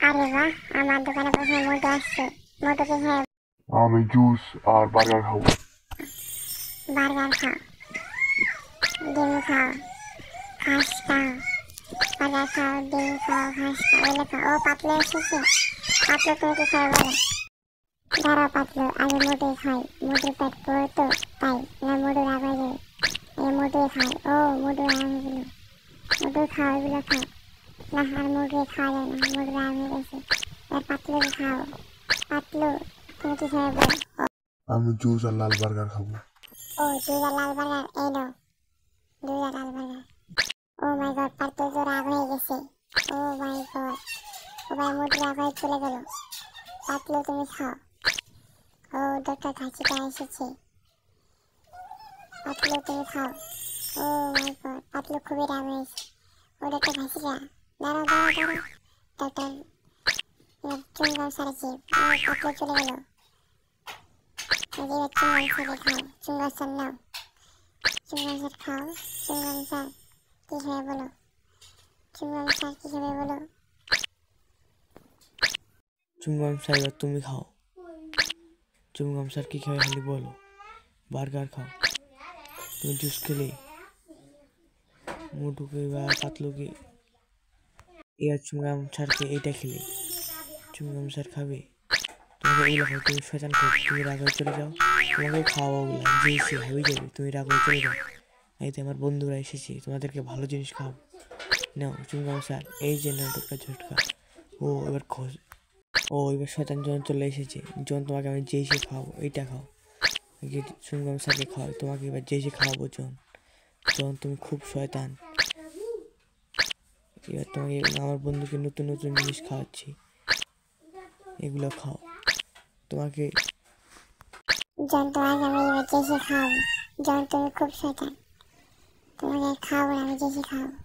আরে বাহ, আমার দোকানে প্রথমে মোটু আসছে। মোটুকে হ্যাঁ, আমি জুস আর বার্গার খাবো। বার্গার খাও, ডিম খাও, ঘাস খাও, বার্গার খাও, ডিম খাও, ঘাস খাও, এগুলো খাও। ও পাতলু এসেছে। পাতলু তুমি কি খাবে বলো? দাঁড়াও পাতলু, আগে মোটুই খাই। মোটুর পেট পুরো তো, তাই না মোটু রাগ হয়ে যাবে। এই মোটুই খাই। ও মোটু রাগ হয়ে গেল। মোটু খাও, এগুলো খাও। না আর মোটুই খাওয়া যায় না, মোটু রাগ হয়ে গেছে। এবার পাতলুকে খাও। পাতলু তুমি কি খাবে বলো? আমি জুস আর লাল বার্গার খাবো। ও দুইটা লাল বার্গার, এই নাও দুইটা লাল বার্গার। ও মাই গড, পাতলু তো রাগ হয়ে গেছে। ও মাই গড, ও ভাই মোটু রাগ হয়ে চলে গেল। পাতলু তুমি খাও। ও ডক্টর ঘাসিটা এসেছে। পাতলু তুমি খাও। ও মাই গড, পাতলু খুবই রাগ হয়েছে। ও ডক্টর ঘাসিটা, দাঁড়াও দাঁড়াও দাঁড়াও। ডক্টর চুমগাম সারেছে। ও পাতলু চলে গেল। এবার চুমগাম সারে খাও। চুমগাম স্যার নাও। চুমগাম স্যার খাও। চুমগাম স্যার কি খাবে বলো? চুমগাম স্যার কি খাবে বলো? চুমগাম স্যার এবার তুমি খাও। চুমগাম স্যার কি খাবে খালি বলো। বার্গার খাও, তুমি জুস খেলে। মোটুকে বা পাতলুকে, এবার চুমগাম স্যারকে এইটা খেলে। চুমগাম স্যার খাবে, তোমাকে ওগুলো খাও। তুমি শয়তান খাও, তুমি রাগ হয়ে চলে যাও। তোমাকে খাওয়া ওগুলা যে সে হয়ে যাবে, তুমি রাগ হয়ে চলে যাও। এই তো আমার বন্ধুরা এসেছে, তোমাদেরকে ভালো জিনিস খাও। নাও চুমগাম স্যার, এই যে নাটকটা ঝটকা। ও এবার খোঁজ, ও এবার শয়তান জন চলে এসেছে। জন তোমাকে আমি যেই সে খাওয়াবো, এইটা খাও। চুমগাম স্যারকে খাওয়াই, তোমাকে এবার যেই সে খাওয়াবো। জন জন তুমি খুব শয়তান। এবার তোমাকে আমার বন্ধুকে নতুন নতুন জিনিস খাওয়াচ্ছি, এগুলো খাও। তোমাকে জন তোমাকে আমি এবার জেসে খাওয়াবো। জন তুমি খুব শয়তান, তোমাকে খাওয়াবো না, আমি জেসে খাওয়াবো।